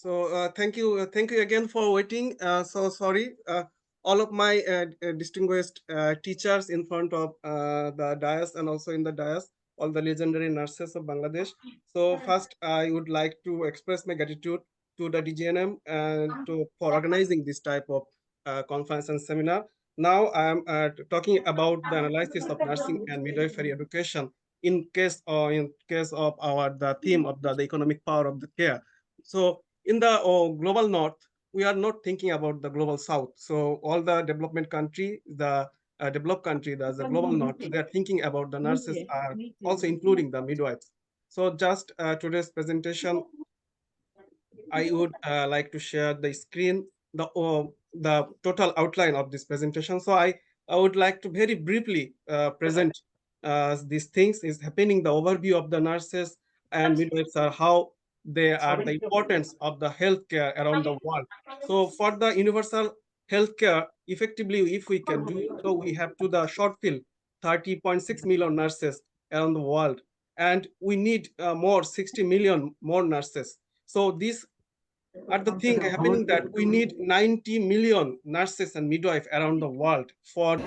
Thank you again for waiting. So sorry, all of my distinguished teachers in front of the dais and also in the dais, all the legendary nurses of Bangladesh. So first, I would like to express my gratitude to the DGNM and for organizing this type of conference and seminar. Now I am talking about the analysis of nursing and midwifery education in case of our the theme of the economic power of the care. So in the global north, we are not thinking about the global south. So all the development country, the developed country, the global north, they are thinking about the nurses are also including the midwives. So just today's presentation, I would like to share the screen, the total outline of this presentation. So I would like to very briefly present these things is happening, the overview of the nurses and midwives are how they are the importance of the healthcare around the world. So for the universal healthcare, effectively, if we can do so, we have to the short fill 30.6 million nurses around the world, and we need more 60 million more nurses. So this are the thing happening that we need 90 million nurses and midwife around the world for.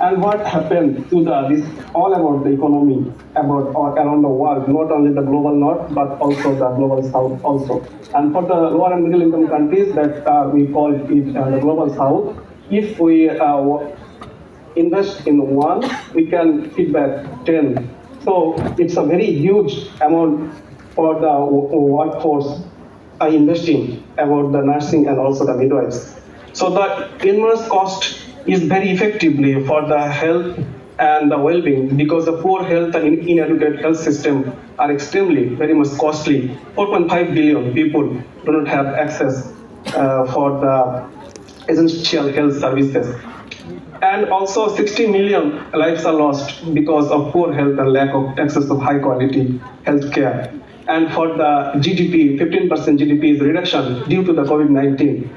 And what happened to this all about the economy about or around the world, not only the global north but also the global south also. And for the lower and middle income countries that we call it the global south, if we invest in one, we can feedback 10. So it's a very huge amount for the workforce investing about the nursing and also the midwives. So the inverse cost is very effectively for the health and the well-being, because the poor health and inadequate health system are extremely very much costly. 4.5 billion people do not have access for the essential health services, and also 60 million lives are lost because of poor health and lack of access to high quality health care. And for the GDP, 15% GDP is reduction due to the COVID-19.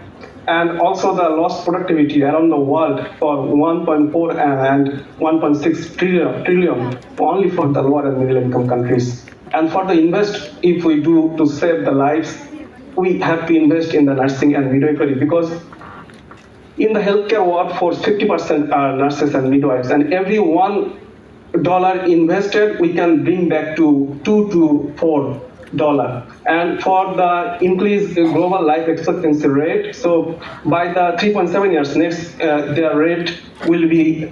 And also the lost productivity around the world for 1.4 and 1.6 trillion only for the lower and middle income countries. And for the invest, if we do to save the lives, we have to invest in the nursing and midwifery, because in the healthcare workforce, 50% are nurses and midwives, and every $1 invested, we can bring back to $2 to $4. And for the increased global life expectancy rate, so by the 3.7 years next, their rate will be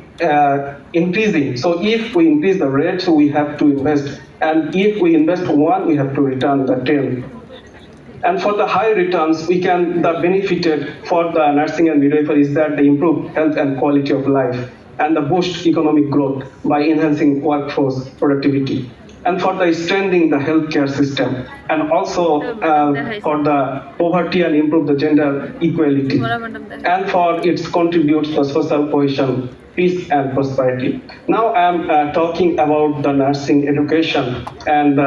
increasing. So if we increase the rate, so we have to invest, and if we invest one, we have to return the 10. And for the high returns, we can the benefited for the nursing and midwifery is that they improve health and quality of life and the boost economic growth by enhancing workforce productivity. And for the strengthening the healthcare system, and also for the poverty and improve the gender equality, and for its contributes to social cohesion, peace and prosperity. Now I am talking about the nursing education and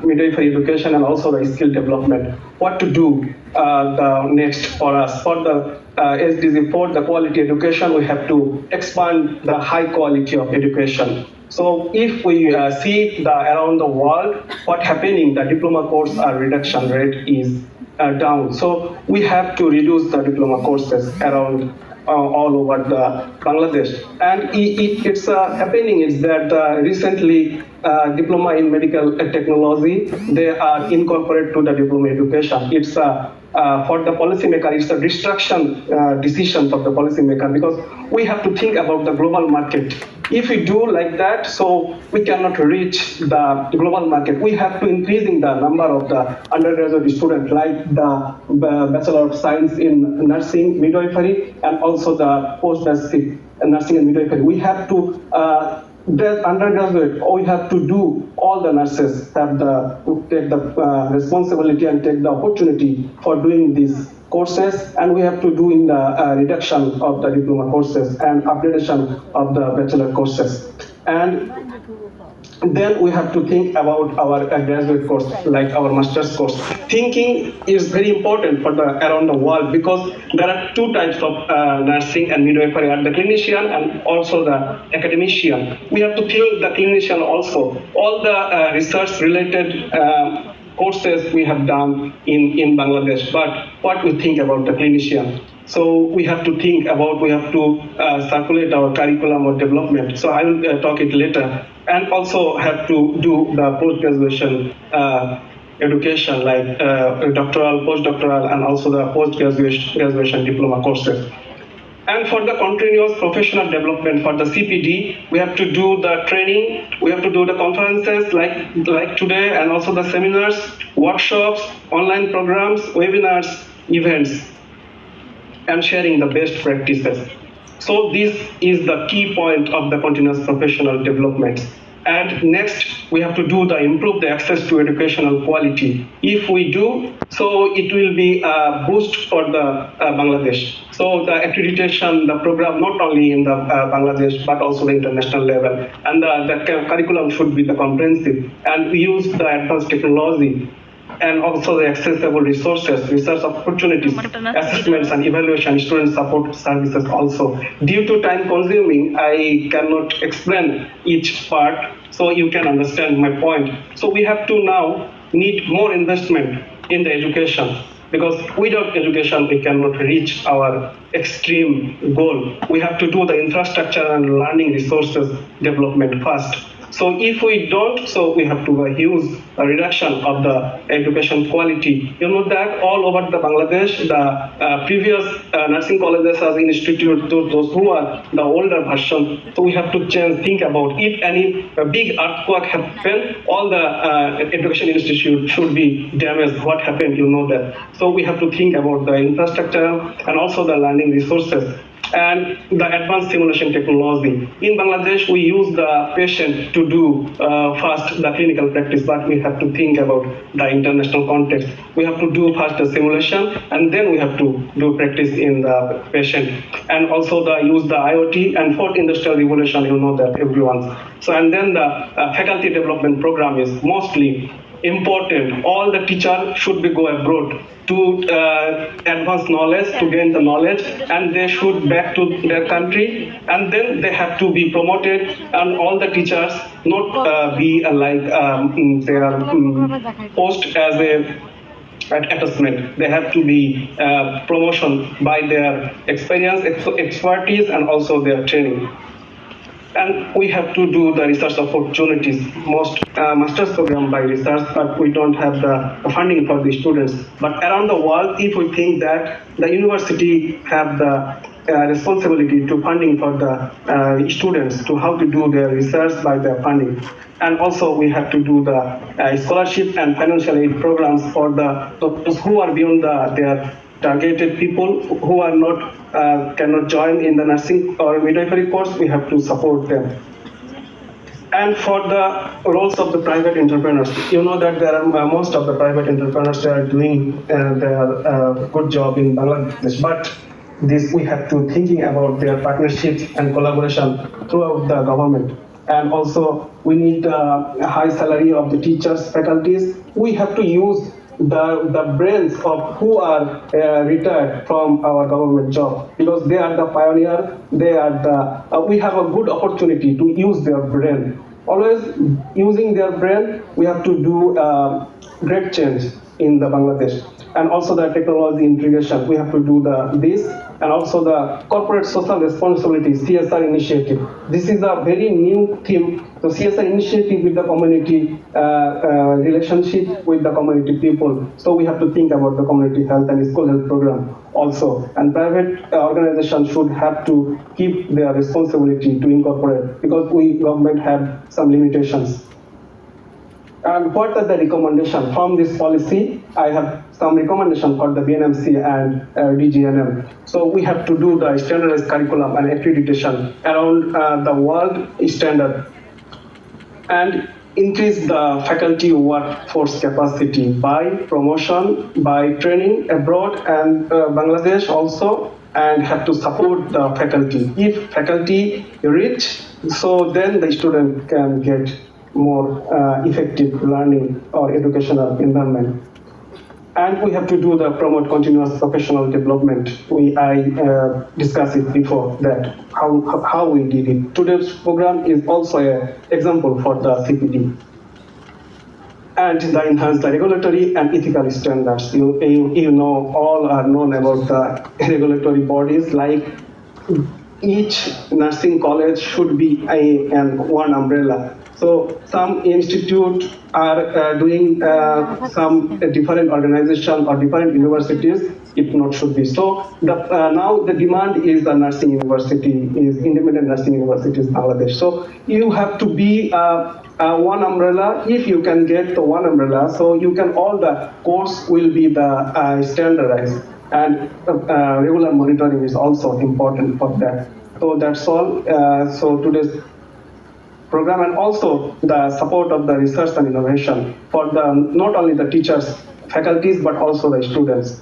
midwifery education and also the skill development. What to do the next for us for the SDG, for the quality education, we have to expand the high quality of education. So if we see the around the world, what happening, the diploma course reduction rate is down. So we have to reduce the diploma courses around all over the Bangladesh. And it's happening is that recently diploma in medical technology, they are incorporated to the diploma education. It's for the policymaker, it's a distraction decision for the policymaker, because we have to think about the global market. If we do like that, so we cannot reach the global market. We have to increasing the number of the undergraduate students, like the Bachelor of Science in Nursing, Midwifery, and also the post-basic nursing and midwifery. We have to the undergraduate, we have to do all the nurses have the take the responsibility and take the opportunity for doing these courses, and we have to do in the reduction of the diploma courses and upgradation of the bachelor courses. And then we have to think about our graduate course, like our master's course. Thinking is very important for the around the world, because there are two types of nursing and midwifery: the clinician and also the academician. We have to think the clinician also. All the research related courses we have done in Bangladesh, but what we think about the clinician. So we have to think about, we have to circulate our curriculum or development. So I will talk it later. And also have to do the post-graduation education like doctoral, postdoctoral, and also the post-graduation diploma courses. And for the continuous professional development for the CPD, we have to do the training, we have to do the conferences like today, and also the seminars, workshops, online programs, webinars, events, and sharing the best practices. So this is the key point of the continuous professional development. And next, we have to do the improve the access to educational quality. If we do, so it will be a boost for the Bangladesh. So the accreditation, the program, not only in the Bangladesh, but also the international level. And the curriculum should be the comprehensive. And we use the advanced technology and also the accessible resources, research opportunities, assessments and evaluation, student support services also. Due to time consuming, I cannot explain each part, so you can understand my point. So we have to now need more investment in the education, because without education we cannot reach our extreme goal. We have to do the infrastructure and learning resources development first. So if we don't, so we have to use a reduction of the education quality. You know that all over the Bangladesh, the previous nursing colleges as institute, those who are the older version, so we have to think about if any big earthquake happen, all the education institute should be damaged. What happened, you know that. So we have to think about the infrastructure and also the learning resources. And the advanced simulation technology. In Bangladesh, we use the patient to do first the clinical practice, but we have to think about the international context. We have to do first the simulation, and then we have to do practice in the patient. And also use the IoT and fourth industrial revolution, you know that everyone. So, and then the faculty development program is mostly important. All the teachers should be go abroad to advance knowledge, to gain the knowledge, and they should back to their country, and then they have to be promoted, and all the teachers not be they are post as a attachment. They have to be promotion by their experience, expertise, and also their training. And we have to do the research opportunities, most master's program by research, but we don't have the funding for the students. But around the world, if we think that the university have the responsibility to funding for the students to how to do their research by their funding. And also we have to do the scholarship and financial aid programs for those who are beyond their targeted people who are not cannot join in the nursing or midwifery course. We have to support them. And for the roles of the private entrepreneurs, you know that there are most of the private entrepreneurs that are doing their good job in Bangladesh, but this we have to thinking about their partnerships and collaboration throughout the government. And also we need a high salary of the teachers, faculties. We have to use the brains of who are retired from our government job, because they are the pioneer. They are the we have a good opportunity to use their brain. Always using their brain, we have to do great change in the Bangladesh. And also the technology integration, we have to do this, and also the corporate social responsibility, CSR initiative. This is a very new theme. So CSR initiative with the community, relationship with the community people. So we have to think about the community health and school health program also. And private organizations should have to keep their responsibility to incorporate, because we government have some limitations. And what are the recommendations from this policy? I have some recommendation for the BNMC and DGNM. So we have to do the standardized curriculum and accreditation around the world standard, and increase the faculty workforce capacity by promotion, by training abroad and Bangladesh also, and have to support the faculty. If faculty rich, so then the student can get more effective learning or educational environment. And we have to do the promote continuous professional development. I discussed it before that, how we did it. Today's program is also an example for the CPD. and the enhanced regulatory and ethical standards. You know, all are known about the regulatory bodies, like each nursing college should be an one umbrella. So some institutes are doing some different organization or different universities. If not, should be so. Now the demand is the nursing university, is independent nursing universities Bangladesh. So you have to be one umbrella. If you can get the one umbrella, so you can all the course will be the standardized, and regular monitoring is also important for that. So that's all. So today's program, and also the support of the research and innovation for the not only the teachers, faculties, but also the students.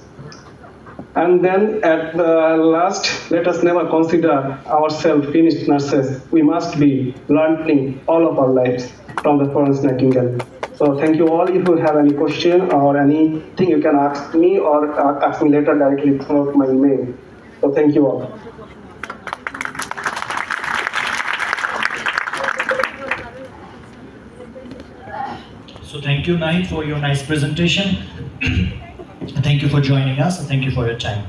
And then at the last, let us never consider ourselves finished nurses. We must be learning all of our lives from the Florence Nightingale. So thank you all. If you have any question or anything, you can ask me or ask me later directly through my email. So thank you all. So thank you, Nahi, for your nice presentation. Thank you for joining us. Thank you for your time.